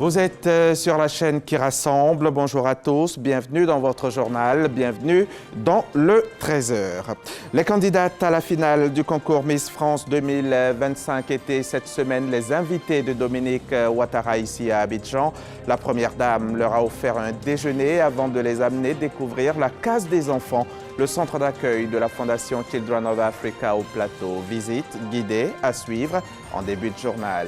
Vous êtes sur la chaîne qui rassemble. Bonjour à tous, bienvenue dans votre journal, bienvenue dans le 13h. Les candidates à la finale du concours Miss France 2025 étaient cette semaine les invités de Dominique Ouattara ici à Abidjan. La première dame leur a offert un déjeuner avant de les amener découvrir la case des enfants, le centre d'accueil de la Fondation Children of Africa au plateau. Visite guidée à suivre en début de journal.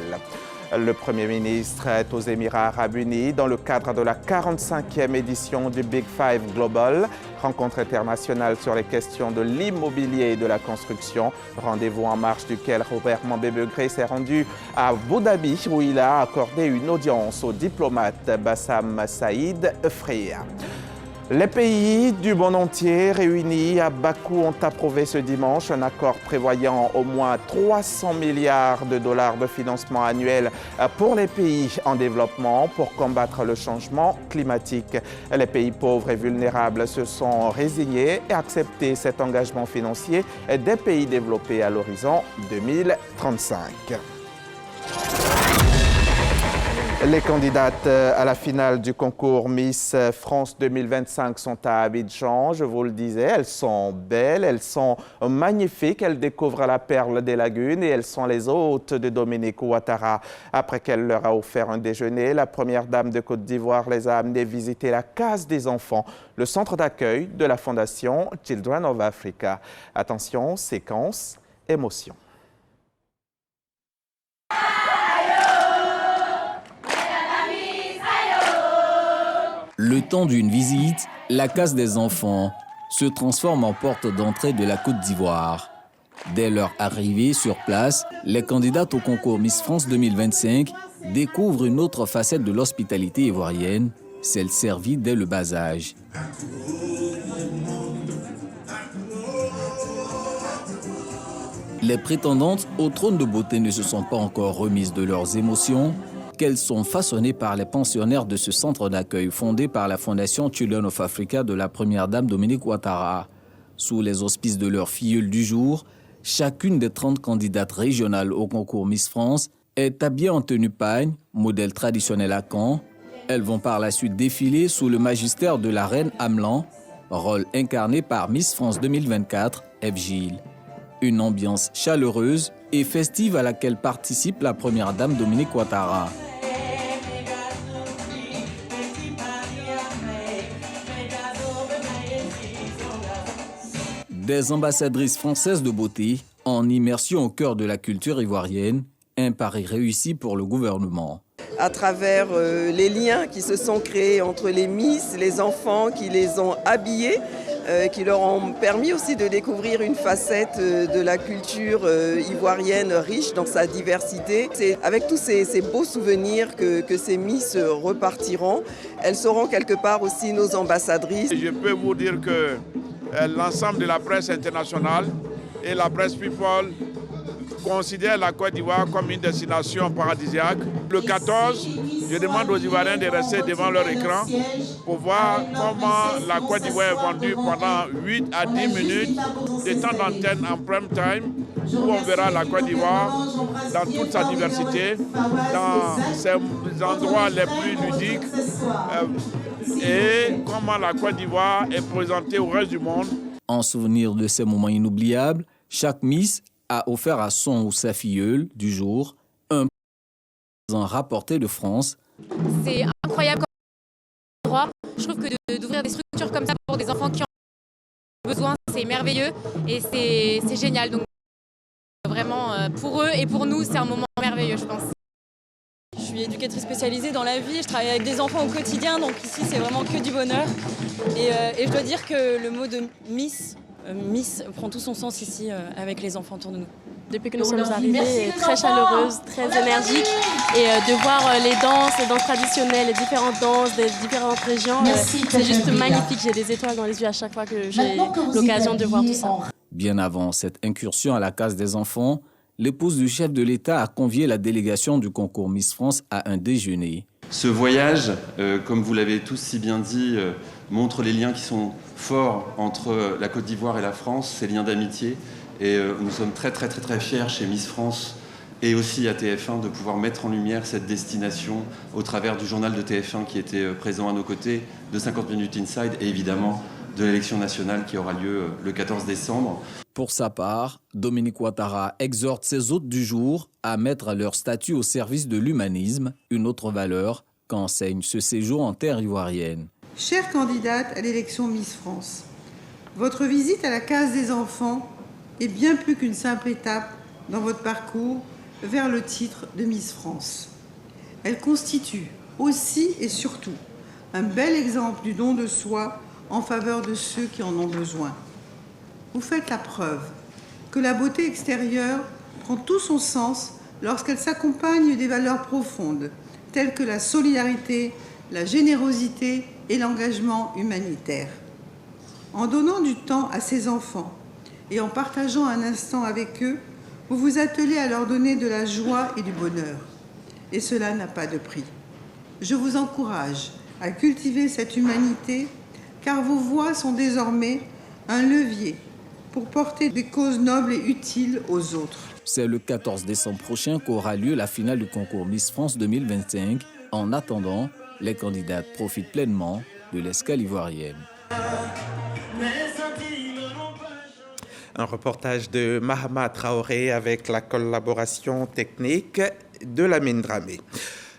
Le Premier ministre est aux Émirats arabes unis dans le cadre de la 45e édition du Big Five Global, rencontre internationale sur les questions de l'immobilier et de la construction. Rendez-vous en marge duquel Robert Mambébegré s'est rendu à Abu Dhabi où il a accordé une audience au diplomate Bassam Saïd Freya. Les pays du monde entier réunis à Bakou ont approuvé ce dimanche un accord prévoyant au moins 300 milliards de dollars de financement annuel pour les pays en développement pour combattre le changement climatique. Les pays pauvres et vulnérables se sont résignés et accepté cet engagement financier des pays développés à l'horizon 2035. Les candidates à la finale du concours Miss France 2025 sont à Abidjan. Je vous le disais, elles sont belles, elles sont magnifiques. Elles découvrent la perle des lagunes et elles sont les hôtes de Dominique Ouattara. Après qu'elle leur a offert un déjeuner, la première dame de Côte d'Ivoire les a amenées visiter la case des enfants, le centre d'accueil de la Fondation Children of Africa. Attention, séquence, émotion. Le temps d'une visite, la case des enfants se transforme en porte d'entrée de la Côte d'Ivoire. Dès leur arrivée sur place, les candidates au concours Miss France 2025 découvrent une autre facette de l'hospitalité ivoirienne, celle servie dès le bas âge. Les prétendantes au trône de beauté ne se sont pas encore remises de leurs émotions, qu'elles sont façonnées par les pensionnaires de ce centre d'accueil fondé par la Fondation Children of Africa de la première dame Dominique Ouattara. Sous les auspices de leur filleule du jour, chacune des 30 candidates régionales au concours Miss France est habillée en tenue pagne, modèle traditionnel à Caen. Elles vont par la suite défiler sous le magistère de la reine Amlan, rôle incarné par Miss France 2024, Eve Gilles. Une ambiance chaleureuse et festive à laquelle participe la première dame Dominique Ouattara. Des ambassadrices françaises de beauté en immersion au cœur de la culture ivoirienne, un pari réussi pour le gouvernement. À travers les liens qui se sont créés entre les Miss, les enfants qui les ont habillés, qui leur ont permis aussi de découvrir une facette de la culture ivoirienne riche dans sa diversité. C'est avec tous ces beaux souvenirs que ces Miss repartiront. Elles seront quelque part aussi nos ambassadrices. Je peux vous dire que l'ensemble de la presse internationale et la presse people considère la Côte d'Ivoire comme une destination paradisiaque. Le 14, je demande aux Ivoiriens de rester devant leur écran pour voir comment la Côte d'Ivoire est vendue pendant 8 à 10 minutes de temps d'antenne en prime time, où on verra la Côte d'Ivoire dans toute sa diversité, dans ses endroits les plus ludiques, et comment la Côte d'Ivoire est présentée au reste du monde. En souvenir de ces moments inoubliables, chaque Miss a offert à son ou sa filleule du jour un présent rapporté de France. C'est incroyable comme endroit. Je trouve que d'ouvrir des structures comme ça pour des enfants qui en ont besoin, c'est merveilleux et c'est génial. Donc vraiment pour eux et pour nous, c'est un moment merveilleux, je pense. Je suis éducatrice spécialisée dans la vie, je travaille avec des enfants au quotidien, donc ici c'est vraiment que du bonheur. Et je dois dire que le mot de Miss prend tout son sens ici avec les enfants autour de nous. Depuis que nous sommes arrivés, très chaleureuse, très énergique. Et de voir les danses traditionnelles, les différentes danses des différentes régions, c'est juste magnifique. J'ai des étoiles dans les yeux à chaque fois que j'ai l'occasion de voir tout ça. Bien avant cette incursion à la case des enfants, l'épouse du chef de l'État a convié la délégation du concours Miss France à un déjeuner. Ce voyage, comme vous l'avez tous si bien dit, montre les liens qui sont forts entre la Côte d'Ivoire et la France, ces liens d'amitié. Et nous sommes très fiers chez Miss France et aussi à TF1 de pouvoir mettre en lumière cette destination au travers du journal de TF1 qui était présent à nos côtés, de 50 minutes Inside et évidemment de l'élection nationale qui aura lieu le 14 décembre. Pour sa part, Dominique Ouattara exhorte ses hôtes du jour à mettre leur statut au service de l'humanisme, une autre valeur qu'enseigne ce séjour en terre ivoirienne. Chère candidate à l'élection Miss France, votre visite à la case des enfants est bien plus qu'une simple étape dans votre parcours vers le titre de Miss France. Elle constitue aussi et surtout un bel exemple du don de soi en faveur de ceux qui en ont besoin. Vous faites la preuve que la beauté extérieure prend tout son sens lorsqu'elle s'accompagne des valeurs profondes, telles que la solidarité, la générosité et l'engagement humanitaire. En donnant du temps à ces enfants et en partageant un instant avec eux, vous vous attelez à leur donner de la joie et du bonheur. Et cela n'a pas de prix. Je vous encourage à cultiver cette humanité, car vos voix sont désormais un levier pour porter des causes nobles et utiles aux autres. C'est le 14 décembre prochain qu'aura lieu la finale du concours Miss France 2025. En attendant, les candidates profitent pleinement de l'escale ivoirienne. Un reportage de Mahama Traoré avec la collaboration technique de Lamine Dramé.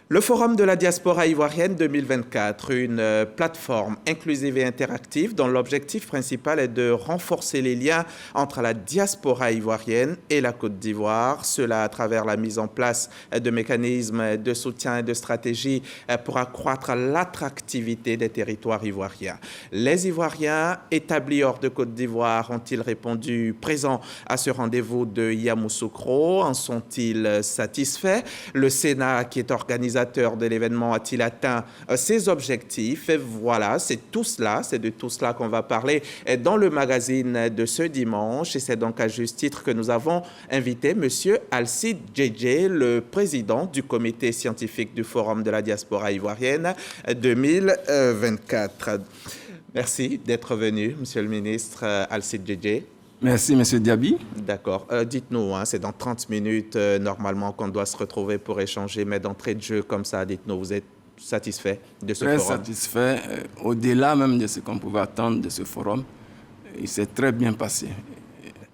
Le Forum de la diaspora ivoirienne 2024, une plateforme inclusive et interactive dont l'objectif principal est de renforcer les liens entre la diaspora ivoirienne et la Côte d'Ivoire, cela à travers la mise en place de mécanismes de soutien et de stratégies pour accroître l'attractivité des territoires ivoiriens. Les Ivoiriens établis hors de Côte d'Ivoire ont-ils répondu présents à ce rendez-vous de Yamoussoukro? En sont-ils satisfaits? Le Sénat, qui est organisé de l'événement, a-t-il atteint ses objectifs? Et voilà, c'est de tout cela qu'on va parler dans le magazine de ce dimanche. Et c'est donc à juste titre que nous avons invité M. Alcide Djedje, le président du comité scientifique du Forum de la diaspora ivoirienne 2024. Merci d'être venu, M. le ministre Alcide Djedje. Merci, M. Diaby. D'accord. Dites-nous, c'est dans 30 minutes normalement qu'on doit se retrouver pour échanger, mais d'entrée de jeu comme ça, dites-nous, vous êtes satisfait de ce forum? Très satisfait, au-delà même de ce qu'on pouvait attendre de ce forum. Il s'est très bien passé.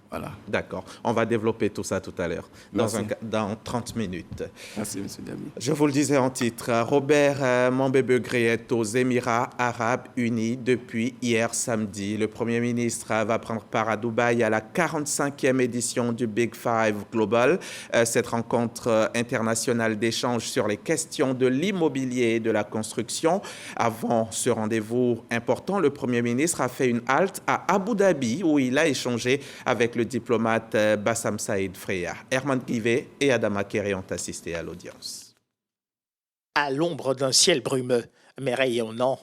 Voilà. D'accord. On va développer tout ça tout à l'heure, dans 30 minutes. Merci, M. Diaby. Je vous le disais en titre, Robert Mambébegré est aux Émirats arabes unis depuis hier samedi. Le Premier ministre va prendre part à Dubaï à la 45e édition du Big Five Global. Cette rencontre internationale d'échange sur les questions de l'immobilier et de la construction. Avant ce rendez-vous important, le Premier ministre a fait une halte à Abu Dhabi où il a échangé avec le diplomate Bassam Saïd Freya. Herman Guivet et Adama Kéré ont assisté à l'audience. À l'ombre d'un ciel brumeux, mais rayonnant,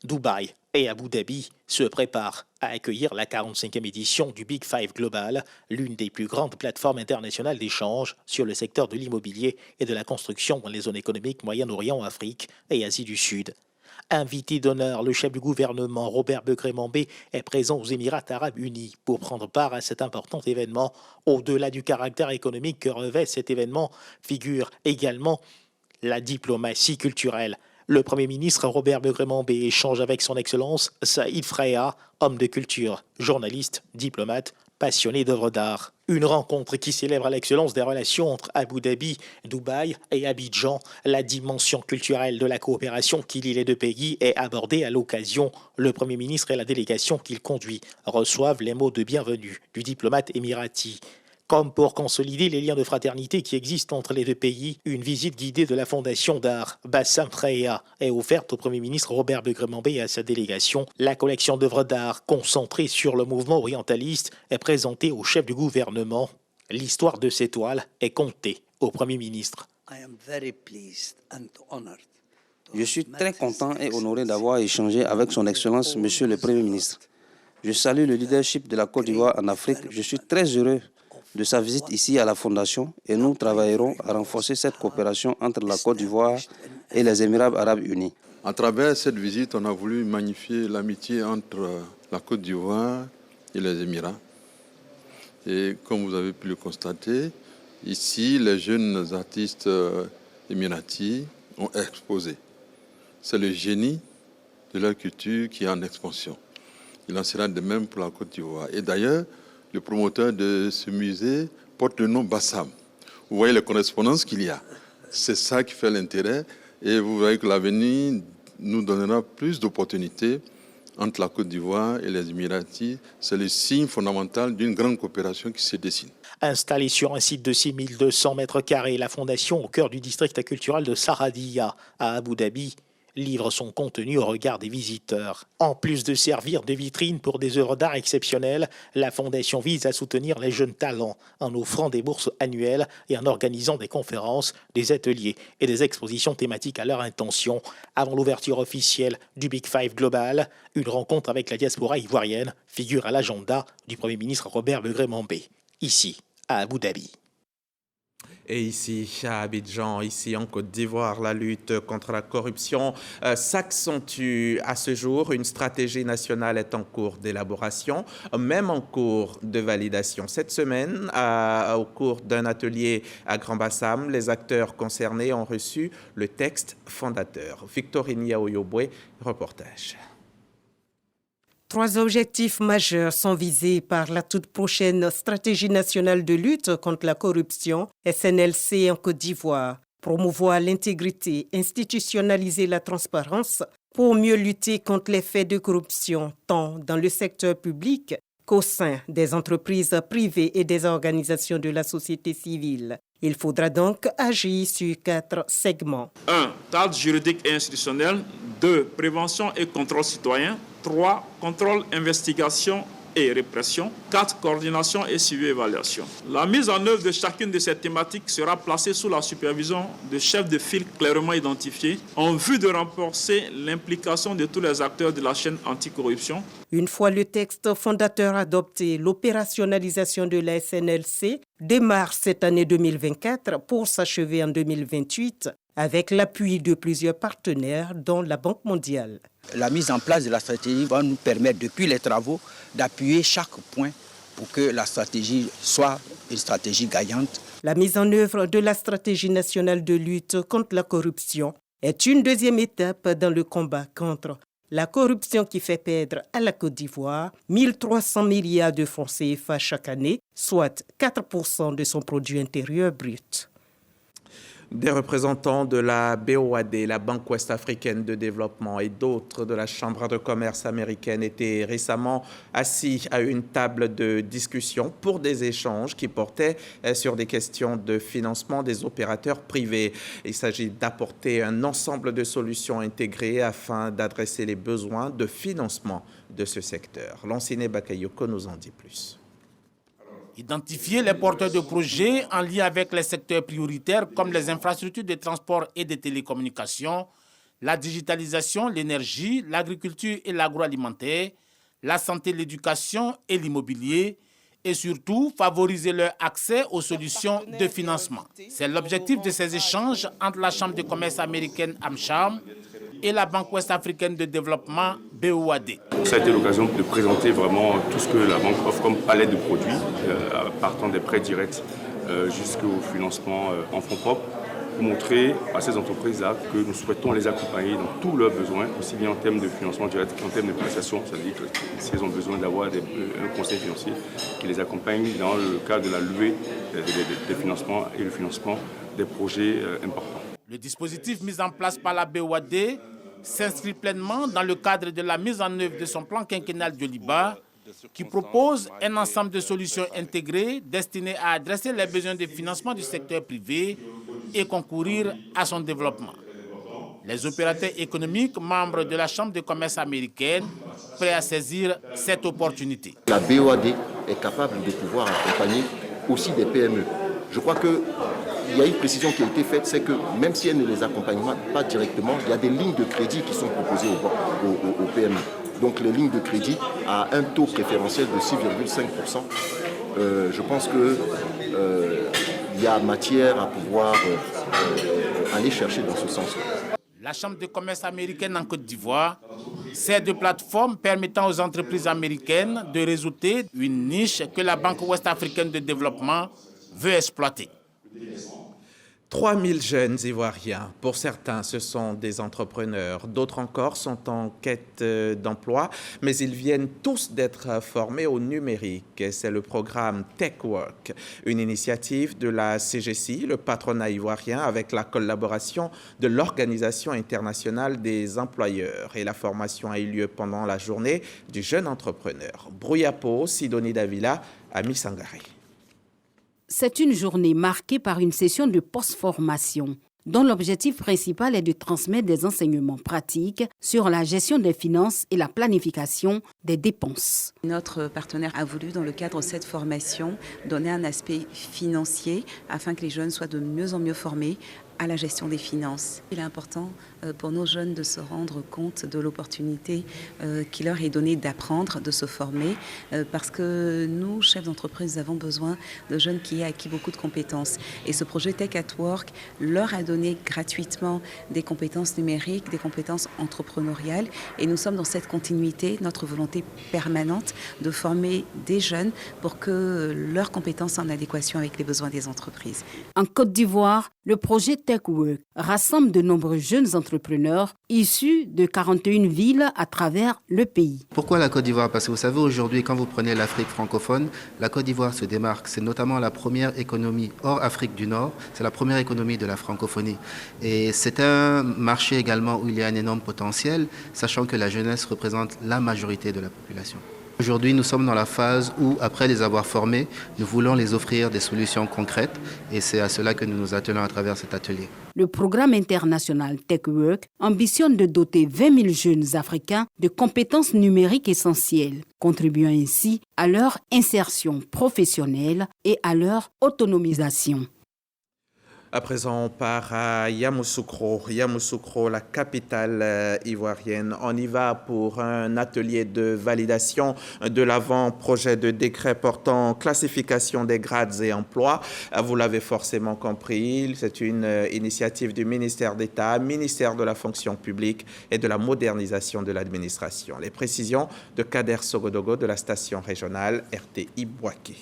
Dubaï et Abu Dhabi se préparent à accueillir la 45e édition du Big Five Global, l'une des plus grandes plateformes internationales d'échange sur le secteur de l'immobilier et de la construction dans les zones économiques Moyen-Orient, Afrique et Asie du Sud. Invité d'honneur, le chef du gouvernement, Robert Begré-Mambé, est présent aux Émirats arabes unis pour prendre part à cet important événement. Au-delà du caractère économique que revêt cet événement, figure également la diplomatie culturelle. Le Premier ministre Robert Begré-Mambé échange avec son Excellence Saïd Freya, homme de culture, journaliste, diplomate, passionné d'œuvres d'art. Une rencontre qui célèbre l'excellence des relations entre Abu Dhabi, Dubaï et Abidjan. La dimension culturelle de la coopération qui lie les deux pays est abordée à l'occasion. Le Premier ministre et la délégation qu'il conduit reçoivent les mots de bienvenue du diplomate émirati. Comme pour consolider les liens de fraternité qui existent entre les deux pays, une visite guidée de la Fondation d'art Bassam Freya est offerte au Premier ministre Robert Begré-Mambé et à sa délégation. La collection d'œuvres d'art concentrée sur le mouvement orientaliste est présentée au chef du gouvernement. L'histoire de ces toiles est contée au Premier ministre. Je suis très content et honoré d'avoir échangé avec son Excellence, Monsieur le Premier ministre. Je salue le leadership de la Côte d'Ivoire en Afrique. Je suis très heureux de sa visite ici à la Fondation et nous travaillerons à renforcer cette coopération entre la Côte d'Ivoire et les Émirats arabes unis. À travers cette visite, on a voulu magnifier l'amitié entre la Côte d'Ivoire et les Émirats. Et comme vous avez pu le constater, Ici, les jeunes artistes émiratis ont exposé. C'est le génie de leur culture qui est en expansion. Il en sera de même pour la Côte d'Ivoire. Et d'ailleurs, le promoteur de ce musée porte le nom Bassam. Vous voyez les correspondances qu'il y a. C'est ça qui fait l'intérêt. Et vous voyez que l'avenir nous donnera plus d'opportunités entre la Côte d'Ivoire et les Émiratis. C'est le signe fondamental d'une grande coopération qui se dessine. Installée sur un site de 6200 mètres carrés, la fondation au cœur du district culturel de Saradia à Abu Dhabi livre son contenu au regard des visiteurs. En plus de servir de vitrine pour des œuvres d'art exceptionnelles, la fondation vise à soutenir les jeunes talents en offrant des bourses annuelles et en organisant des conférences, des ateliers et des expositions thématiques à leur intention. Avant l'ouverture officielle du Big Five Global, une rencontre avec la diaspora ivoirienne figure à l'agenda du Premier ministre Robert Begré-Mambé, ici à Abu Dhabi. Et ici, à Abidjan, ici en Côte d'Ivoire, la lutte contre la corruption s'accentue à ce jour. Une stratégie nationale est en cours d'élaboration, même en cours de validation. Cette semaine, au cours d'un atelier à Grand Bassam, les acteurs concernés ont reçu le texte fondateur. Victorine Yaoyobwe, reportage. 3 objectifs majeurs sont visés par la toute prochaine stratégie nationale de lutte contre la corruption, SNLC en Côte d'Ivoire. Promouvoir l'intégrité, institutionnaliser la transparence pour mieux lutter contre les faits de corruption, tant dans le secteur public qu'au sein des entreprises privées et des organisations de la société civile. Il faudra donc agir sur 4 segments. 1. Cadre juridique et institutionnel. 2. Prévention et contrôle citoyen. 3. Contrôle, investigation et répression. 4. Coordination et suivi-évaluation. La mise en œuvre de chacune de ces thématiques sera placée sous la supervision de chefs de file clairement identifiés en vue de renforcer l'implication de tous les acteurs de la chaîne anticorruption. Une fois le texte fondateur adopté, l'opérationnalisation de la SNLC démarre cette année 2024 pour s'achever en 2028 avec l'appui de plusieurs partenaires, dont la Banque mondiale. La mise en place de la stratégie va nous permettre, depuis les travaux, d'appuyer chaque point pour que la stratégie soit une stratégie gagnante. La mise en œuvre de la stratégie nationale de lutte contre la corruption est une deuxième étape dans le combat contre la corruption qui fait perdre à la Côte d'Ivoire 1 300 milliards de francs CFA chaque année, soit 4% de son produit intérieur brut. Des représentants de la BOAD, la Banque ouest-africaine de développement, et d'autres de la Chambre de commerce américaine étaient récemment assis à une table de discussion pour des échanges qui portaient sur des questions de financement des opérateurs privés. Il s'agit d'apporter un ensemble de solutions intégrées afin d'adresser les besoins de financement de ce secteur. Lanciné Bakayoko nous en dit plus. Identifier les porteurs de projets en lien avec les secteurs prioritaires comme les infrastructures de transport et de télécommunications, la digitalisation, l'énergie, l'agriculture et l'agroalimentaire, la santé, l'éducation et l'immobilier, et surtout favoriser leur accès aux solutions de financement. C'est l'objectif de ces échanges entre la Chambre de commerce américaine AmCham et la Banque ouest-africaine de développement BOAD. Ça a été l'occasion de présenter vraiment tout ce que la banque offre comme palette de produits, partant des prêts directs jusqu'au financement en fonds propres, pour montrer à ces entreprises-là que nous souhaitons les accompagner dans tous leurs besoins, aussi bien en termes de financement direct qu'en termes de prestations. C'est-à-dire que si elles ont besoin d'avoir un conseil financier qui les accompagne dans le cadre de la levée des financements et le financement des projets importants. Le dispositif mis en place par la BOAD s'inscrit pleinement dans le cadre de la mise en œuvre de son plan quinquennal de l'IBA, qui propose un ensemble de solutions intégrées destinées à adresser les besoins de financement du secteur privé et concourir à son développement. Les opérateurs économiques, membres de la Chambre de commerce américaine, prêts à saisir cette opportunité. La BOAD est capable de pouvoir accompagner aussi des PME. Je crois qu'il y a une précision qui a été faite, c'est que même si elle ne les accompagne pas directement, il y a des lignes de crédit qui sont proposées aux PME. Donc les lignes de crédit à un taux préférentiel de 6,5%. Je pense qu'il y a matière à pouvoir aller chercher dans ce sens. La Chambre de commerce américaine en Côte d'Ivoire, c'est de plateformes permettant aux entreprises américaines de résoudre une niche que la Banque ouest-africaine de développement veut exploiter. 3000 jeunes Ivoiriens. Pour certains, ce sont des entrepreneurs. D'autres encore sont en quête d'emploi, mais ils viennent tous d'être formés au numérique. C'est le programme TechWork, une initiative de la CGC, le patronat ivoirien, avec la collaboration de l'Organisation internationale des employeurs. Et la formation a eu lieu pendant la journée du jeune entrepreneur. Brouillapo, Sidonie Davila, Ami Sangari. C'est une journée marquée par une session de post-formation dont l'objectif principal est de transmettre des enseignements pratiques sur la gestion des finances et la planification des dépenses. Notre partenaire a voulu, dans le cadre de cette formation, donner un aspect financier afin que les jeunes soient de mieux en mieux formés à la gestion des finances. Il est important pour nos jeunes de se rendre compte de l'opportunité qui leur est donnée d'apprendre, de se former, parce que nous, chefs d'entreprise, avons besoin de jeunes qui aient acquis beaucoup de compétences. Et ce projet Tech at Work leur a donné gratuitement des compétences numériques, des compétences entrepreneuriales. Et nous sommes dans cette continuité, notre volonté permanente de former des jeunes pour que leurs compétences soient en adéquation avec les besoins des entreprises. En Côte d'Ivoire, le projet TechWork rassemble de nombreux jeunes entrepreneurs issus de 41 villes à travers le pays. Pourquoi la Côte d'Ivoire? Parce que vous savez, aujourd'hui, quand vous prenez l'Afrique francophone, la Côte d'Ivoire se démarque. C'est notamment la première économie hors Afrique du Nord. C'est la première économie de la francophonie. Et c'est un marché également où il y a un énorme potentiel, sachant que la jeunesse représente la majorité de la population. Aujourd'hui, nous sommes dans la phase où, après les avoir formés, nous voulons les offrir des solutions concrètes et c'est à cela que nous nous attelons à travers cet atelier. Le programme international TechWork ambitionne de doter 20 000 jeunes Africains de compétences numériques essentielles, contribuant ainsi à leur insertion professionnelle et à leur autonomisation. À présent, on part à Yamoussoukro. Yamoussoukro, la capitale ivoirienne. On y va pour un atelier de validation de l'avant-projet de décret portant classification des grades et emplois. Vous l'avez forcément compris, c'est une initiative du ministère d'État, ministère de la fonction publique et de la modernisation de l'administration. Les précisions de Kader Sogodogo de la station régionale RTI Bouaké.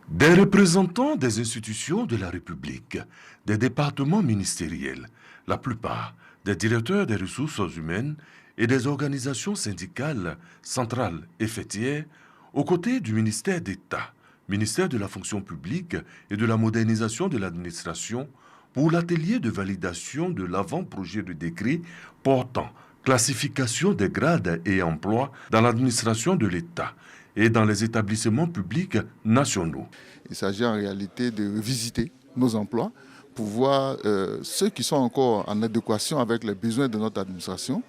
Des représentants des institutions de la République, des départements ministériels, la plupart des directeurs des ressources humaines et des organisations syndicales, centrales et fêtières, aux côtés du ministère d'État, ministère de la fonction publique et de la modernisation de l'administration, pour l'atelier de validation de l'avant-projet de décret portant classification des grades et emplois dans l'administration de l'État et dans les établissements publics nationaux. Il s'agit en réalité de revisiter nos emplois pour voir ceux qui sont encore en adéquation avec les besoins de notre administration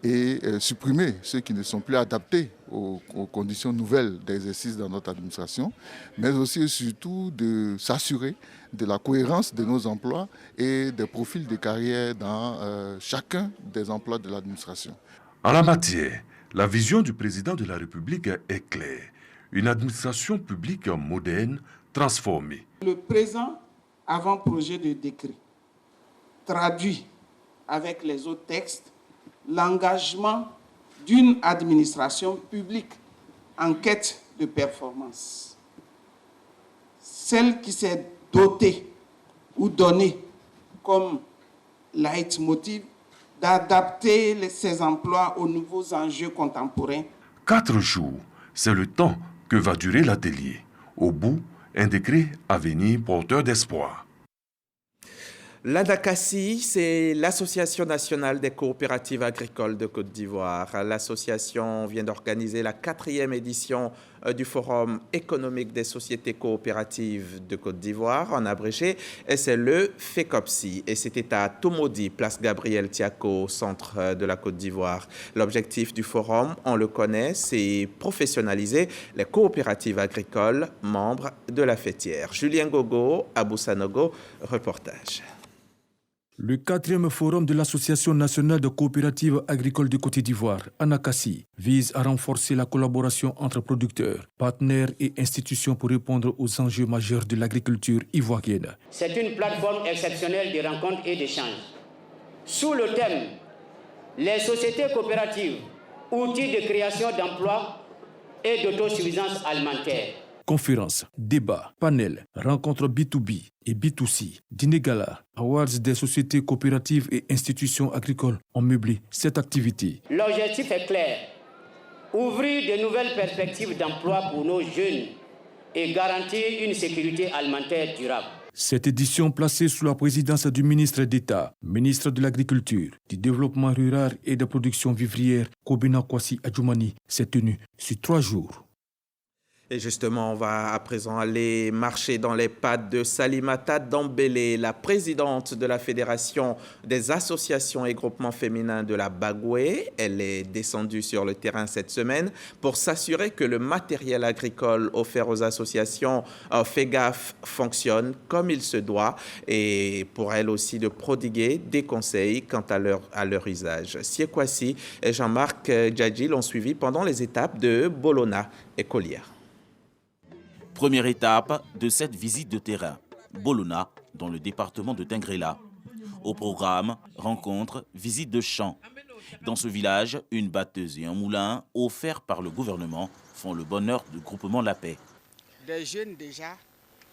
et supprimer ceux qui ne sont plus adaptés aux conditions nouvelles d'exercice dans notre administration, mais aussi et surtout de s'assurer de la cohérence de nos emplois et des profils de carrière dans chacun des emplois de l'administration. En la matière, la vision du président de la République est claire. Une administration publique moderne, transformée. Le présent avant-projet de décret traduit avec les autres textes l'engagement d'une administration publique en quête de performance. Celle qui s'est dotée ou donnée comme leitmotiv d'adapter ses emplois aux nouveaux enjeux contemporains. 4 jours, c'est le temps que va durer l'atelier. Au bout, un décret à venir porteur d'espoir. L'ANACACI, c'est l'Association nationale des coopératives agricoles de Côte d'Ivoire. L'association vient d'organiser la 4e édition du Forum économique des sociétés coopératives de Côte d'Ivoire, en abrégé, et c'est le FECOPSI. Et c'était à Tomodi, place Gabriel Tiako, au centre de la Côte d'Ivoire. L'objectif du forum, on le connaît, c'est professionnaliser les coopératives agricoles membres de la fêtière. Julien Gogo, Abou Sanogo, reportage. Le 4e forum de l'Association nationale de coopératives agricoles de Côte d'Ivoire, ANACACI, vise à renforcer la collaboration entre producteurs, partenaires et institutions pour répondre aux enjeux majeurs de l'agriculture ivoirienne. C'est une plateforme exceptionnelle de rencontres et d'échanges. Sous le thème « Les sociétés coopératives, outils de création d'emplois et d'autosuffisance alimentaire », Conférences, débats, panels, rencontres B2B et B2C, dîner-gala, awards des sociétés coopératives et institutions agricoles ont meublé cette activité. L'objectif est clair. Ouvrir de nouvelles perspectives d'emploi pour nos jeunes et garantir une sécurité alimentaire durable. Cette édition placée sous la présidence du ministre d'État, ministre de l'Agriculture, du Développement rural et de la production vivrière, Kobina Kwasi Adjoumani, s'est tenue sur 3 jours. Et justement, on va à présent aller marcher dans les pas de Salimata Dambélé, la présidente de la Fédération des associations et groupements féminins de la Bagoué. Elle est descendue sur le terrain cette semaine pour s'assurer que le matériel agricole offert aux associations FEGAF fonctionne comme il se doit et pour elle aussi de prodiguer des conseils quant à leur usage. Siekwasi et Jean-Marc Djadji l'ont suivi pendant les étapes de Bolona et Collière. Première étape de cette visite de terrain, Bolona, dans le département de Tingrela. Au programme, rencontre, visite de champ. Dans ce village, une batteuse et un moulin offerts par le gouvernement font le bonheur du groupement La Paix. Des jeunes déjà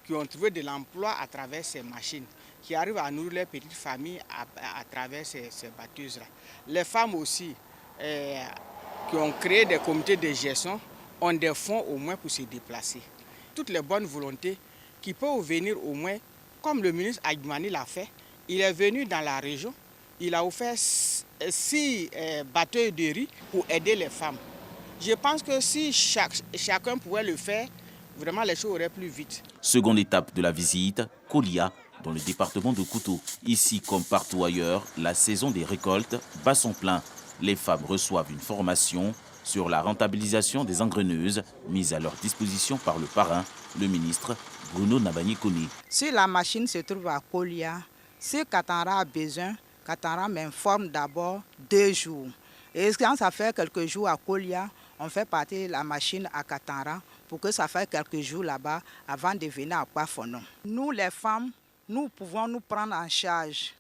qui ont trouvé de l'emploi à travers ces machines, qui arrivent à nourrir leurs petites familles à travers ces batteuses-là. Les femmes aussi qui ont créé des comités de gestion ont des fonds au moins pour se déplacer. Toutes les bonnes volontés qui peuvent venir au moins, comme le ministre Adjoumani l'a fait, il est venu dans la région, il a offert 6 bateaux de riz pour aider les femmes. Je pense que si chacun pouvait le faire, vraiment les choses auraient plus vite. Seconde étape de la visite, Kolia, dans le département de Koutou. Ici, comme partout ailleurs, la saison des récoltes bat son plein. Les femmes reçoivent une formation sur la rentabilisation des engreneuses mises à leur disposition par le parrain, le ministre Bruno Nabagny-Koni. Si la machine se trouve à Kolia, si Katara a besoin, Katara m'informe d'abord 2 jours. Et quand ça fait quelques jours à Kolia, on fait partir la machine à Katara pour que ça fasse quelques jours là-bas avant de venir à Kwafono. Nous les femmes, nous pouvons nous prendre en charge.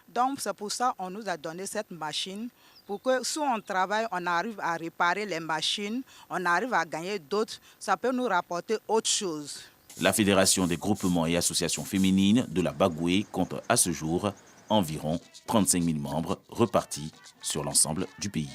Donc c'est pour ça qu'on nous a donné cette machine pour que si on travaille, on arrive à réparer les machines, on arrive à gagner d'autres, ça peut nous rapporter autre chose. La Fédération des groupements et associations féminines de la Bagoué compte à ce jour environ 35 000 membres repartis sur l'ensemble du pays.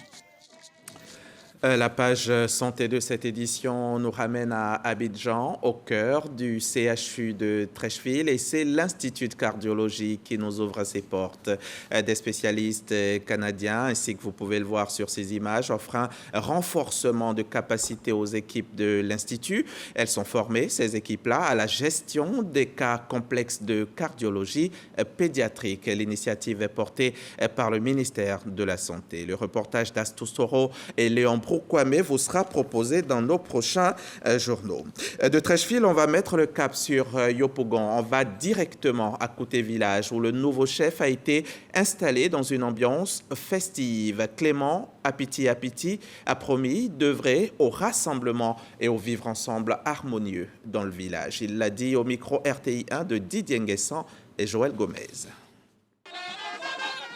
La page santé de cette édition nous ramène à Abidjan, au cœur du CHU de Treichville, et c'est l'Institut de cardiologie qui nous ouvre ses portes. Des spécialistes canadiens, ainsi que vous pouvez le voir sur ces images, offrent un renforcement de capacité aux équipes de l'Institut. Elles sont formées, ces équipes-là, à la gestion des cas complexes de cardiologie pédiatrique. L'initiative est portée par le ministère de la Santé. Le reportage d'Astou Soro et Léon Kwame vous sera proposé dans nos prochains journaux. De Treichville, on va mettre le cap sur Yopougon. On va directement à Kouté Village où le nouveau chef a été installé dans une ambiance festive. Clément Apiti a promis d'œuvrer au rassemblement et au vivre ensemble harmonieux dans le village. Il l'a dit au micro RTI 1 de Didier Nguessan et Joël Gomez.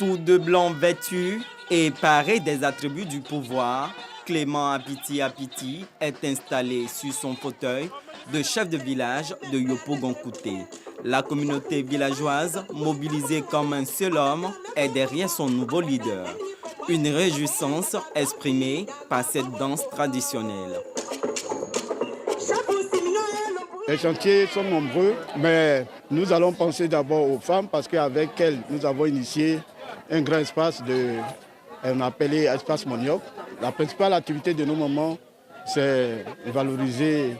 Tout de blanc vêtu et paré des attributs du pouvoir, Clément Apiti est installé sur son fauteuil de chef de village de Yopougon-Kouté. La communauté villageoise, mobilisée comme un seul homme, est derrière son nouveau leader. Une réjouissance exprimée par cette danse traditionnelle. Les chantiers sont nombreux, mais nous allons penser d'abord aux femmes parce qu'avec elles, nous avons initié un grand espace on a appelé espace Moniok. La principale activité de nos mamans, c'est de valoriser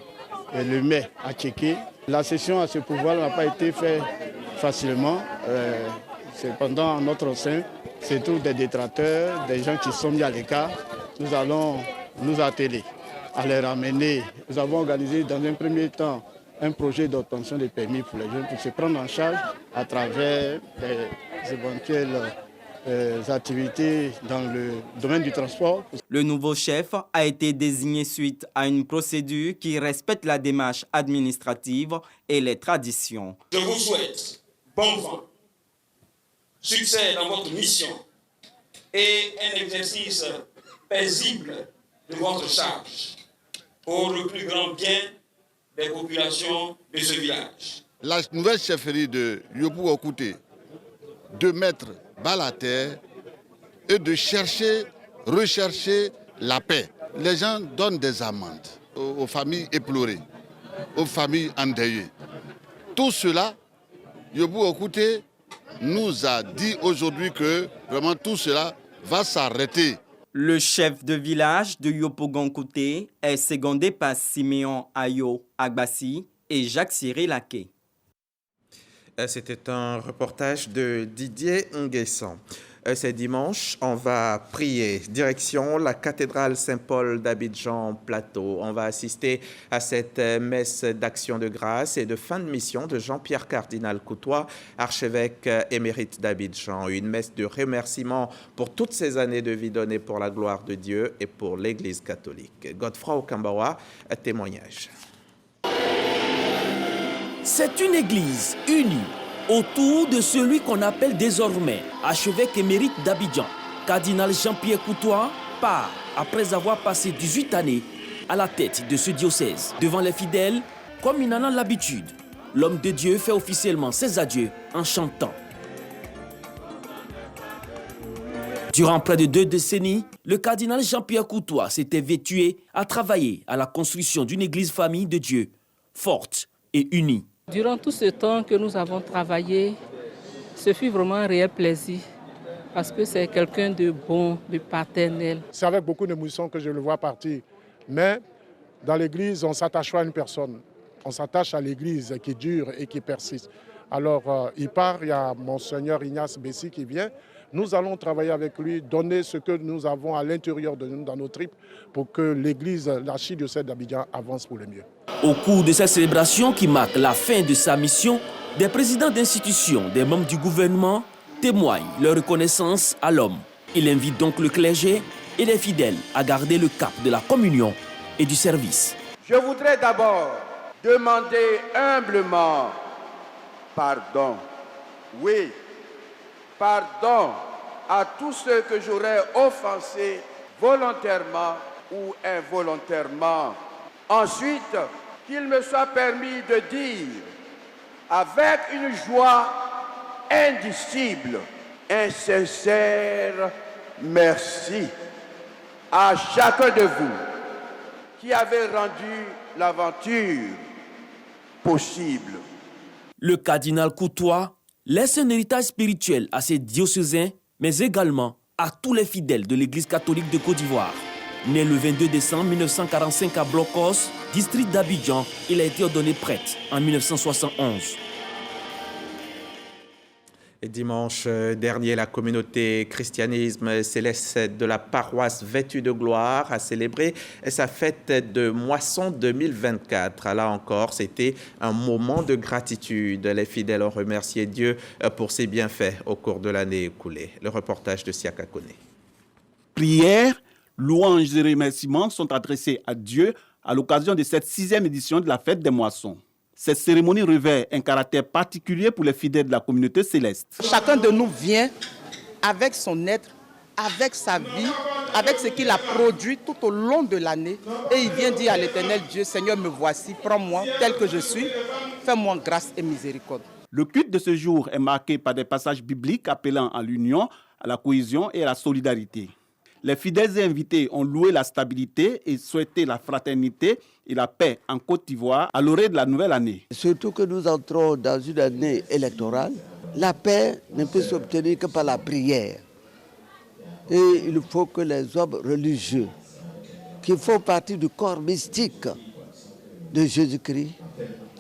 le mets à Tchéké. La session à ce pouvoir n'a pas été faite facilement. Cependant, en notre sein, c'est tous des détracteurs, des gens qui sont mis à l'écart. Nous allons nous atteler à les ramener. Nous avons organisé dans un premier temps un projet d'obtention de permis pour les jeunes pour se prendre en charge à travers des éventuelles activités dans le domaine du transport. Le nouveau chef a été désigné suite à une procédure qui respecte la démarche administrative et les traditions. Je vous souhaite bon vent, succès dans votre mission et un exercice paisible de votre charge pour le plus grand bien des populations de ce village. La nouvelle chefferie de Yopougon-Kouté de mettre bas la terre et de rechercher la paix. Les gens donnent des amendes aux familles éplorées, aux familles endeuillées. Tout cela, Yopougon-Kouté nous a dit aujourd'hui que vraiment tout cela va s'arrêter. Le chef de village de Yopougon-Kouté est secondé par Siméon Ayo Agbassi et Jacques-Cyril Laquet. C'était un reportage de Didier Nguessan. C'est dimanche, on va prier. Direction la cathédrale Saint-Paul d'Abidjan-Plateau. On va assister à cette messe d'action de grâce et de fin de mission de Jean-Pierre Cardinal Coutois, archevêque émérite d'Abidjan. Une messe de remerciement pour toutes ces années de vie données pour la gloire de Dieu et pour l'Église catholique. Godefroy Okambawa, témoignage. C'est une église unie autour de celui qu'on appelle désormais archevêque émérite d'Abidjan. Cardinal Jean-Pierre Coutois part après avoir passé 18 années à la tête de ce diocèse. Devant les fidèles, comme il en a l'habitude, l'homme de Dieu fait officiellement ses adieux en chantant. Durant près de 2 décennies, le cardinal Jean-Pierre Coutois s'était vêtu à travailler à la construction d'une église famille de Dieu, forte et unie. Durant tout ce temps que nous avons travaillé, ce fut vraiment un réel plaisir parce que c'est quelqu'un de bon, de paternel. C'est avec beaucoup d'émotion que je le vois partir. Mais dans l'église, on ne s'attache pas à une personne. On s'attache à l'église qui dure et qui persiste. Alors, il part, il y a Monseigneur Ignace Bessi qui vient. Nous allons travailler avec lui, donner ce que nous avons à l'intérieur de nous, dans nos tripes, pour que l'église, l'archidiocèse d'Abidjan avance pour le mieux. Au cours de cette célébration qui marque la fin de sa mission, des présidents d'institutions, des membres du gouvernement témoignent leur reconnaissance à l'homme. Il invite donc le clergé et les fidèles à garder le cap de la communion et du service. Je voudrais d'abord demander humblement pardon. Oui, pardon à tous ceux que j'aurais offensés volontairement ou involontairement. Ensuite, qu'il me soit permis de dire avec une joie indicible, un sincère merci à chacun de vous qui avez rendu l'aventure possible. Le cardinal Coutois laisse un héritage spirituel à ses diocésains, mais également à tous les fidèles de l'Église catholique de Côte d'Ivoire. Né le 22 décembre 1945 à Blocos, district d'Abidjan, il a été ordonné prêtre en 1971. Et dimanche dernier, la communauté christianisme céleste de la paroisse Vêtue de gloire a célébré sa fête de moisson 2024. Là encore, c'était un moment de gratitude. Les fidèles ont remercié Dieu pour ses bienfaits au cours de l'année écoulée. Le reportage de Siaka Kone. Prières, louanges et remerciements sont adressés à Dieu à l'occasion de cette 6e édition de la fête des moissons. Cette cérémonie revêt un caractère particulier pour les fidèles de la communauté céleste. Chacun de nous vient avec son être, avec sa vie, avec ce qu'il a produit tout au long de l'année. Et il vient dire à l'Éternel Dieu, Seigneur, me voici, prends-moi tel que je suis, fais-moi grâce et miséricorde. Le culte de ce jour est marqué par des passages bibliques appelant à l'union, à la cohésion et à la solidarité. Les fidèles et invités ont loué la stabilité et souhaité la fraternité et la paix en Côte d'Ivoire à l'orée de la nouvelle année. Surtout que nous entrons dans une année électorale, la paix ne peut s'obtenir que par la prière. Et il faut que les hommes religieux, qui font partie du corps mystique de Jésus-Christ,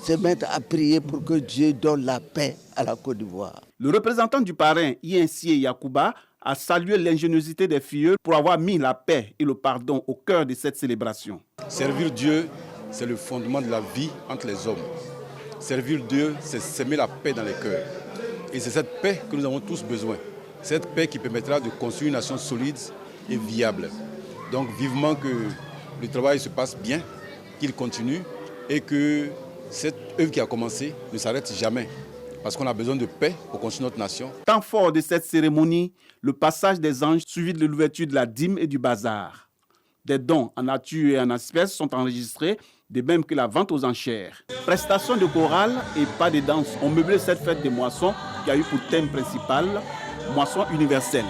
se mettent à prier pour que Dieu donne la paix à la Côte d'Ivoire. Le représentant du parrain, Yensie Yacouba, a salué l'ingéniosité des filles pour avoir mis la paix et le pardon au cœur de cette célébration. Servir Dieu, c'est le fondement de la vie entre les hommes. Servir Dieu, c'est s'aimer la paix dans les cœurs. Et c'est cette paix que nous avons tous besoin. Cette paix qui permettra de construire une nation solide et viable. Donc vivement que le travail se passe bien, qu'il continue et que cette œuvre qui a commencé ne s'arrête jamais. Parce qu'on a besoin de paix pour construire notre nation. Temps fort de cette cérémonie, le passage des anges suivi de l'ouverture de la dîme et du bazar. Des dons en nature et en espèces sont enregistrés de même que la vente aux enchères. Prestations de chorale et pas de danse ont meublé cette fête des moissons qui a eu pour thème principal moisson universelle.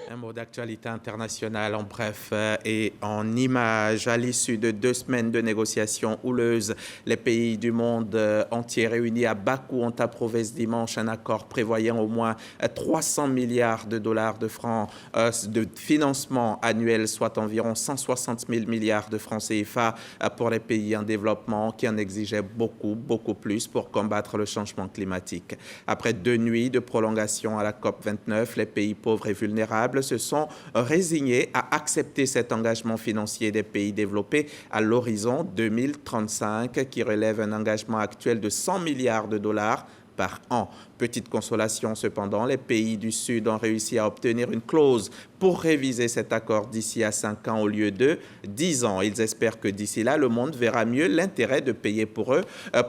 Un mot d'actualité internationale en bref et en images. À l'issue de 2 semaines de négociations houleuses, les pays du monde entier réunis à Bakou ont approuvé ce dimanche un accord prévoyant au moins 300 milliards de dollars de francs de financement annuel, soit environ 160 000 milliards de francs CFA pour les pays en développement qui en exigeaient beaucoup plus pour combattre le changement climatique. Après 2 nuits de prolongation à la COP29, les pays pauvres et vulnérables se sont résignés à accepter cet engagement financier des pays développés à l'horizon 2035 qui relève un engagement actuel de 100 milliards de dollars par an. Petite consolation cependant, les pays du Sud ont réussi à obtenir une clause pour réviser cet accord d'ici à 5 ans au lieu de 10 ans. Ils espèrent que d'ici là, le monde verra mieux l'intérêt de payer pour eux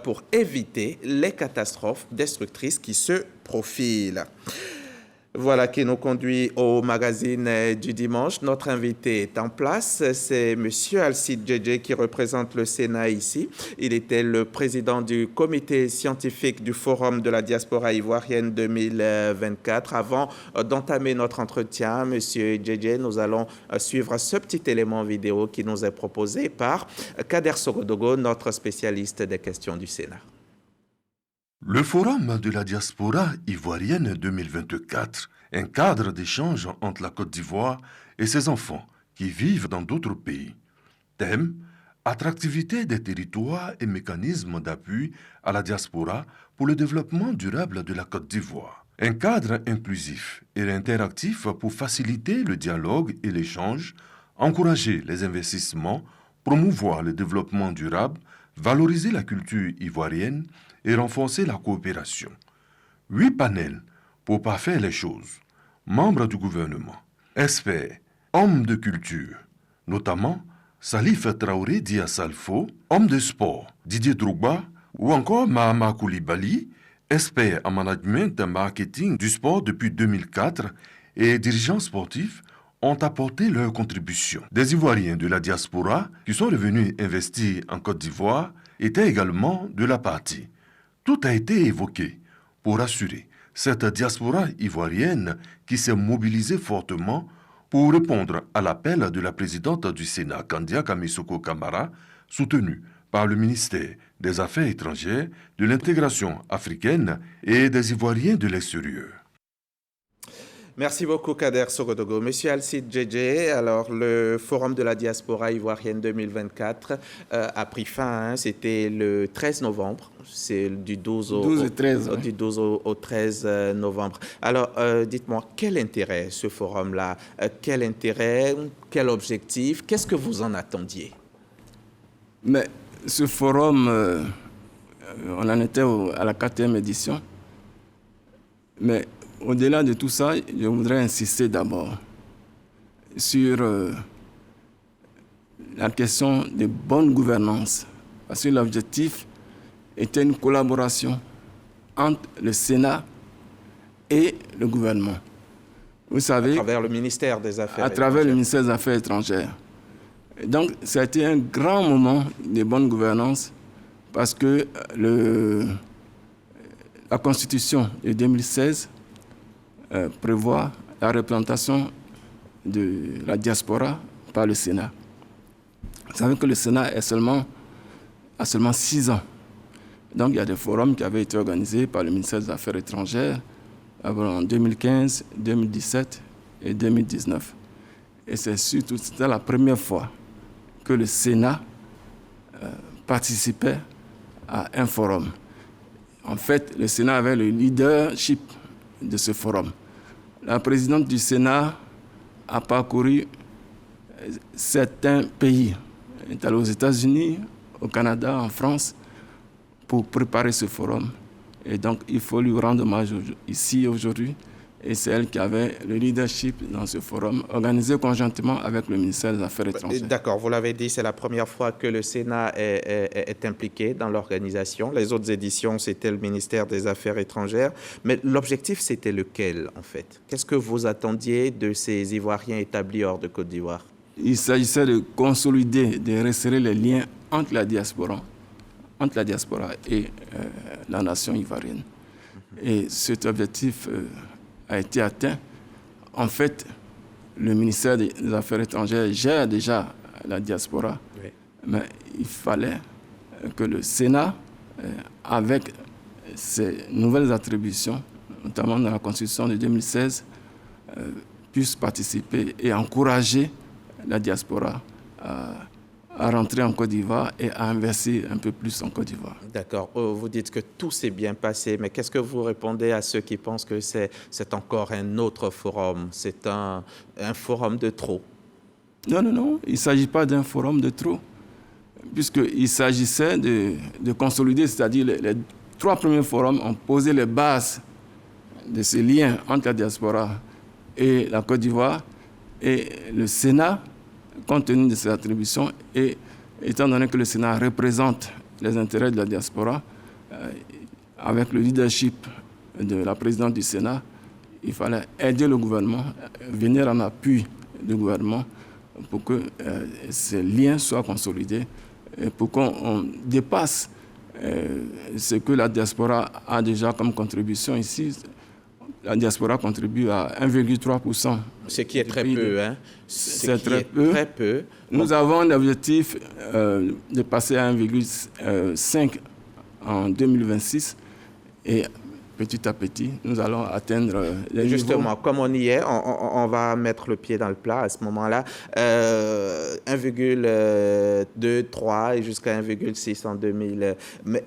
pour éviter les catastrophes destructrices qui se profilent. Voilà qui nous conduit au magazine du dimanche. Notre invité est en place, c'est M. Alcide Djedje qui représente le Sénat ici. Il était le président du comité scientifique du Forum de la diaspora ivoirienne 2024. Avant d'entamer notre entretien, M. Djedje, nous allons suivre ce petit élément vidéo qui nous est proposé par Kader Sogodogo, notre spécialiste des questions du Sénat. Le Forum de la diaspora ivoirienne 2024, un cadre d'échange entre la Côte d'Ivoire et ses enfants qui vivent dans d'autres pays. Thème: attractivité des territoires et mécanismes d'appui à la diaspora pour le développement durable de la Côte d'Ivoire. Un cadre inclusif et interactif pour faciliter le dialogue et l'échange, encourager les investissements, promouvoir le développement durable, valoriser la culture ivoirienne et renforcer la coopération. 8 panels pour parfaire les choses. Membres du gouvernement, experts, hommes de culture, notamment Salif Traoré Dia Salfo, homme de sport, Didier Drogba ou encore Mahama Koulibaly, expert en management et marketing du sport depuis 2004 et dirigeants sportifs, ont apporté leur contribution. Des Ivoiriens de la diaspora qui sont revenus investir en Côte d'Ivoire étaient également de la partie. Tout a été évoqué pour assurer cette diaspora ivoirienne qui s'est mobilisée fortement pour répondre à l'appel de la présidente du Sénat, Kandia Kamisoko Kamara, soutenue par le ministère des Affaires étrangères, de l'intégration africaine et des Ivoiriens de l'extérieur. Merci beaucoup, Kader Sogodogo. Monsieur Alcide Djedje, alors le Forum de la diaspora ivoirienne 2024 a pris fin, c'était le 13 novembre, c'est du 12 au 13 novembre. Alors, dites-moi, quel intérêt ce forum-là? Quel intérêt? Quel objectif? Qu'est-ce que vous en attendiez? Mais ce forum, on en était à la 4e édition, mais au-delà de tout ça, je voudrais insister d'abord sur la question de bonne gouvernance, parce que l'objectif était une collaboration entre le Sénat et le gouvernement. Vous savez, à travers le ministère des Affaires étrangères. À travers le ministère des Affaires étrangères. Et donc, ça a été un grand moment de bonne gouvernance parce que la Constitution de 2016 prévoit la représentation de la diaspora par le Sénat. Vous savez que le Sénat a seulement 6 ans. Donc il y a des forums qui avaient été organisés par le ministère des Affaires étrangères en 2015, 2017 et 2019. Et c'était la première fois que le Sénat participait à un forum. En fait, le Sénat avait le leadership de ce forum. La présidente du Sénat a parcouru certains pays. Elle est allée aux États-Unis, au Canada, en France, pour préparer ce forum. Et donc, il faut lui rendre hommage ici aujourd'hui. Et c'est elle qui avait le leadership dans ce forum, organisé conjointement avec le ministère des Affaires étrangères. D'accord, vous l'avez dit, c'est la première fois que le Sénat est impliqué dans l'organisation. Les autres éditions, c'était le ministère des Affaires étrangères. Mais l'objectif, c'était lequel, en fait? Qu'est-ce que vous attendiez de ces Ivoiriens établis hors de Côte d'Ivoire? il s'agissait de consolider, de resserrer les liens entre la diaspora et la nation ivoirienne. Et cet objectif a été atteint. En fait, le ministère des Affaires étrangères gère déjà la diaspora, oui. Mais il fallait que le Sénat, avec ses nouvelles attributions, notamment dans la Constitution de 2016, puisse participer et encourager la diaspora à rentrer en Côte d'Ivoire et à investir un peu plus en Côte d'Ivoire. D'accord. Vous dites que tout s'est bien passé, mais qu'est-ce que vous répondez à ceux qui pensent que c'est encore un autre forum, c'est un forum de trop? Non. Il ne s'agit pas d'un forum de trop, puisqu'il s'agissait de consolider, c'est-à-dire les 3 premiers forums ont posé les bases de ces liens entre la diaspora et la Côte d'Ivoire, et le Sénat, compte tenu de ses attributions, et étant donné que le Sénat représente les intérêts de la diaspora, avec le leadership de la présidente du Sénat, il fallait aider le gouvernement, venir en appui du gouvernement pour que ces liens soient consolidés, et pour qu'on dépasse ce que la diaspora a déjà comme contribution ici. La diaspora contribue à 1,3%. Ce qui est très peu, hein? C'est très peu. Nous avons l'objectif de passer à 1,5 en 2026. Et petit à petit, nous allons atteindre les Justement, niveaux. Comme on y est, on va mettre le pied dans le plat à ce moment-là. 1,2, 3 et jusqu'à 1,6 en 2000. Mais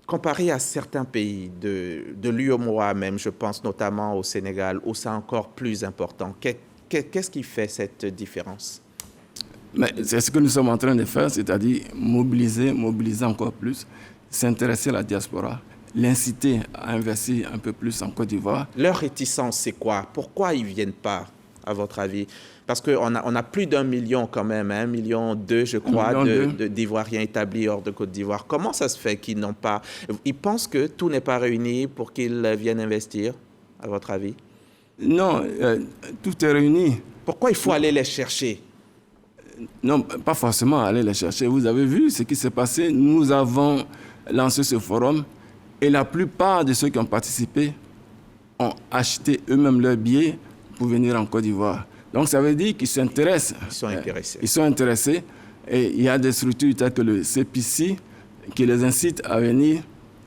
comparé à certains pays de l'UEMOA même, je pense notamment au Sénégal, où c'est encore plus important, qu'est-ce qui fait cette différence? Mais c'est ce que nous sommes en train de faire, c'est-à-dire mobiliser encore plus, s'intéresser à la diaspora, l'inciter à investir un peu plus en Côte d'Ivoire. Leur réticence, c'est quoi? Pourquoi ils ne viennent pas, à votre avis? Parce qu'on a plus d'1 million quand même, 1,2 million, je crois, d'Ivoiriens établis hors de Côte d'Ivoire. Comment ça se fait qu'ils n'ont pas... Ils pensent que tout n'est pas réuni pour qu'ils viennent investir, à votre avis? Non, tout est réuni. Pourquoi il faut aller les chercher? Non, pas forcément aller les chercher. Vous avez vu ce qui s'est passé. Nous avons lancé ce forum et la plupart de ceux qui ont participé ont acheté eux-mêmes leurs billets pour venir en Côte d'Ivoire. Donc, ça veut dire qu'ils s'intéressent. Ils sont intéressés. Ils sont intéressés. Et il y a des structures telles que le CPC qui les incitent à venir.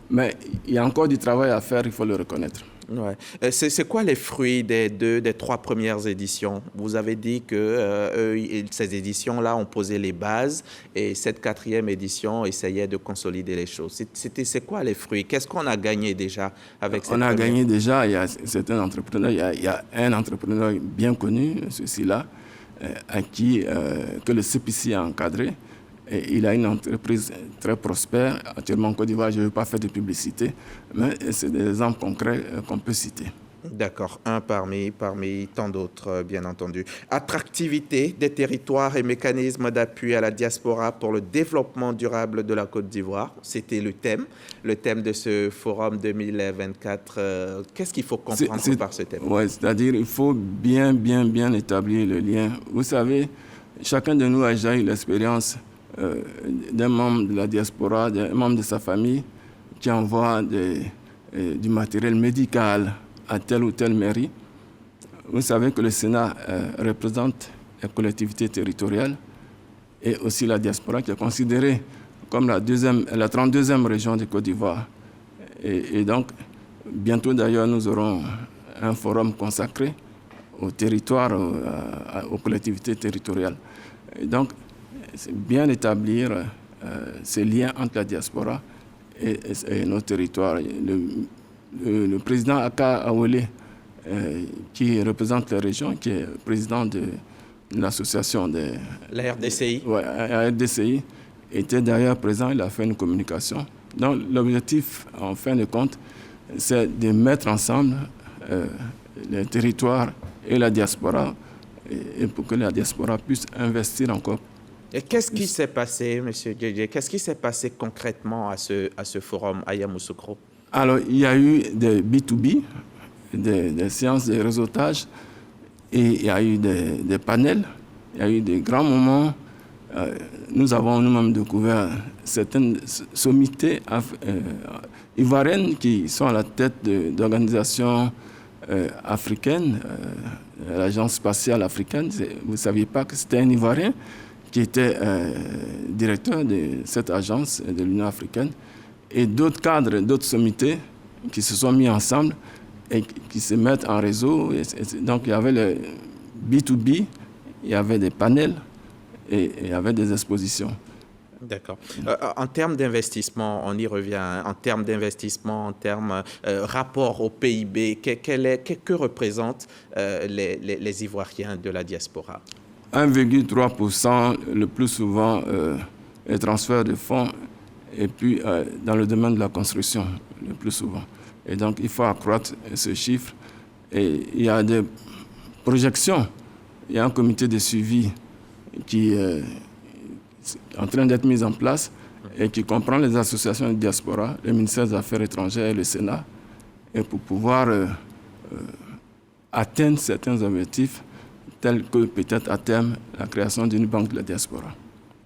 Mais il y a encore du travail à faire, il faut le reconnaître. Ouais. C'est quoi les fruits des 3 premières éditions? Vous avez dit que ces éditions-là ont posé les bases et cette 4e édition essayait de consolider les choses. C'est quoi les fruits? Qu'est-ce qu'on a gagné déjà avec cette On a première? gagné déjà, il y a certains entrepreneurs, il y a un entrepreneur bien connu, celui-là, que le CPC a encadré. Et il a une entreprise très prospère. Actuellement en Côte d'Ivoire, je ne veux pas faire de publicité, mais c'est des exemples concrets qu'on peut citer. D'accord, un parmi tant d'autres, bien entendu. Attractivité des territoires et mécanismes d'appui à la diaspora pour le développement durable de la Côte d'Ivoire. C'était le thème de ce forum 2024. Qu'est-ce qu'il faut comprendre par ce thème? Oui, c'est-à-dire il faut bien établir le lien. Vous savez, chacun de nous a déjà eu l'expérience d'un membre de la diaspora, d'un membre de sa famille qui envoie du matériel médical à telle ou telle mairie. Vous savez que le Sénat représente les collectivités territoriales et aussi la diaspora qui est considérée comme la 32e région de Côte d'Ivoire. Et donc, bientôt d'ailleurs, nous aurons un forum consacré au territoire, aux collectivités territoriales. Et donc, c'est bien établir ces liens entre la diaspora et nos territoires. Le président Aka Awele, qui représente la région, qui est président de l'association de... La RDCI. Oui, la RDCI, était d'ailleurs présent, il a fait une communication. Donc l'objectif, en fin de compte, c'est de mettre ensemble les territoires et la diaspora, et pour que la diaspora puisse investir encore. Et qu'est-ce qui s'est passé, M. Djedje? Qu'est-ce qui s'est passé concrètement à ce forum à Yamoussoukro? Alors, il y a eu des B2B, des séances de réseautage, et il y a eu des panels Il y a eu des grands moments. Nous avons nous-mêmes découvert certaines sommités ivoiriennes qui sont à la tête d'organisations africaines, l'Agence spatiale africaine. Vous ne saviez pas que c'était un Ivoirien qui était directeur de cette agence de l'Union africaine, et d'autres cadres, d'autres sommités qui se sont mis ensemble et qui se mettent en réseau. Donc il y avait le B2B, il y avait des panels et il y avait des expositions. D'accord. En termes d'investissement, on y revient, en termes d'investissement, en termes rapport au PIB, que représentent les Ivoiriens de la diaspora? 1,3%, le plus souvent, les transferts de fonds, et puis dans le domaine de la construction, le plus souvent. Et donc, il faut accroître ce chiffre. Et il y a des projections. Il y a un comité de suivi qui est en train d'être mis en place et qui comprend les associations de diaspora, le ministère des Affaires étrangères et le Sénat, et pour pouvoir atteindre certains objectifs, tels que peut-être à terme la création d'une banque de la diaspora.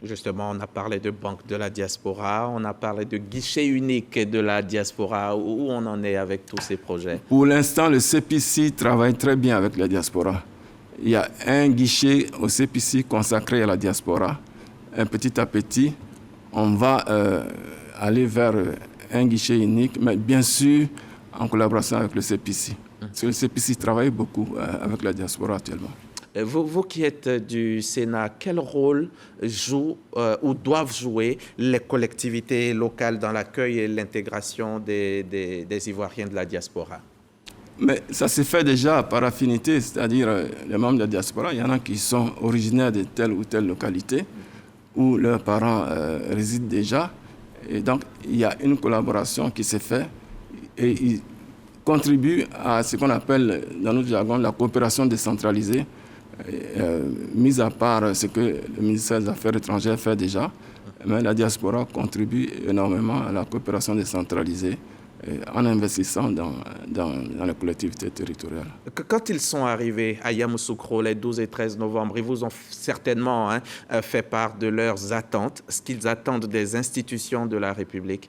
Justement, on a parlé de banque de la diaspora, on a parlé de guichet unique de la diaspora. Où on en est avec tous ces projets? Pour l'instant, le CPC travaille très bien avec la diaspora. Il y a un guichet au CPC consacré à la diaspora. Petit à petit, on va aller vers un guichet unique, mais bien sûr en collaboration avec le CPC. Parce que le CPC travaille beaucoup avec la diaspora actuellement. Vous qui êtes du Sénat, quel rôle jouent ou doivent jouer les collectivités locales dans l'accueil et l'intégration des Ivoiriens de la diaspora? Mais ça se fait déjà par affinité, c'est-à-dire les membres de la diaspora, il y en a qui sont originaires de telle ou telle localité où leurs parents résident déjà. Et donc, il y a une collaboration qui se fait et ils contribuent à ce qu'on appelle, dans notre jargon, la coopération décentralisée. Mis à part ce que le ministère des Affaires étrangères fait déjà, mais la diaspora contribue énormément à la coopération décentralisée en investissant dans les collectivités territoriales. Quand ils sont arrivés à Yamoussoukro les 12 et 13 novembre, ils vous ont certainement fait part de leurs attentes, ce qu'ils attendent des institutions de la République.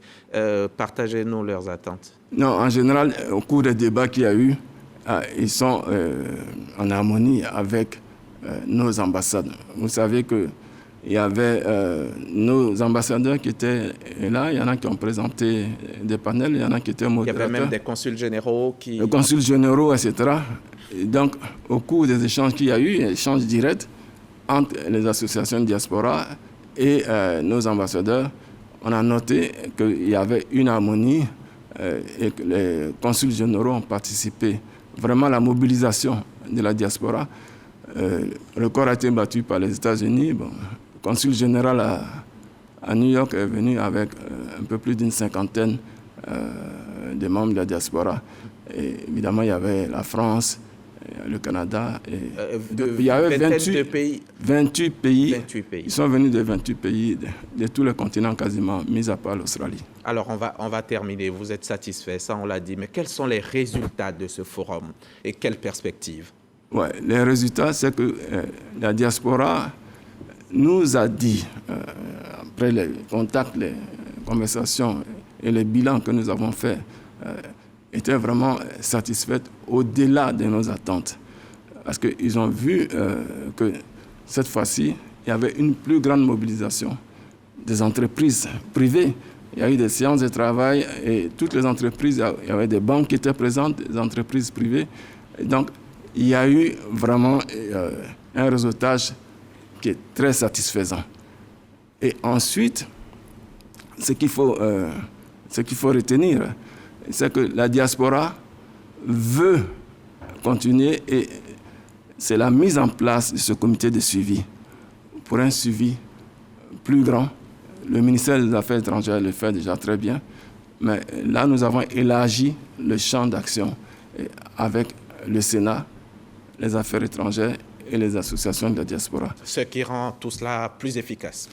Partagez-nous leurs attentes. Non, en général, au cours des débats qu'il y a eu, ils sont en harmonie avec nos ambassades. Vous savez qu'il y avait nos ambassadeurs qui étaient là, il y en a qui ont présenté des panels, il y en a qui étaient modérateurs. Il y avait même des consuls généraux qui... Les consuls généraux, etc. Et donc, au cours des échanges qu'il y a eu, échanges directs entre les associations de diaspora et nos ambassadeurs, on a noté qu'il y avait une harmonie et que les consuls généraux ont participé vraiment à la mobilisation de la diaspora. Le record a été battu par les États-Unis. Bon, le consul général à New York est venu avec un peu plus d'une cinquantaine de membres de la diaspora. Et évidemment, il y avait la France, le Canada. Il y avait 28 pays. Ils sont venus de 28 pays, de tous les continents quasiment, mis à part l'Australie. Alors, on va terminer. Vous êtes satisfait, ça on l'a dit. Mais quels sont les résultats de ce forum et quelles perspectives? Ouais, les résultats, c'est que la diaspora nous a dit, après les contacts, les conversations et les bilans que nous avons faits, étaient vraiment satisfaits au-delà de nos attentes. Parce qu'ils ont vu que cette fois-ci, il y avait une plus grande mobilisation des entreprises privées. Il y a eu des séances de travail et toutes les entreprises, il y avait des banques qui étaient présentes, des entreprises privées. Et donc, il y a eu vraiment un résultat qui est très satisfaisant. Et ensuite, ce qu'il faut retenir, c'est que la diaspora veut continuer et c'est la mise en place de ce comité de suivi pour un suivi plus grand. Le ministère des Affaires étrangères le fait déjà très bien, mais là, nous avons élargi le champ d'action avec le Sénat, les affaires étrangères et les associations de la diaspora. Ce qui rend tout cela plus efficace.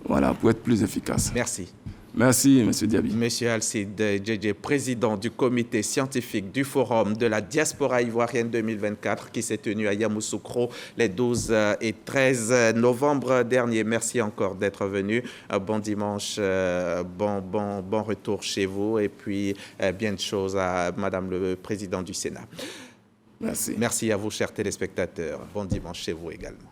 Voilà, pour être plus efficace. Merci. Merci, M. Diaby. Monsieur Alcide Djedje, président du comité scientifique du Forum de la diaspora ivoirienne 2024 qui s'est tenu à Yamoussoukro les 12 et 13 novembre dernier. Merci encore d'être venu. Bon dimanche, bon retour chez vous et puis bien de choses à Madame le Président du Sénat. Merci. Merci à vous, chers téléspectateurs. Bon dimanche chez vous également.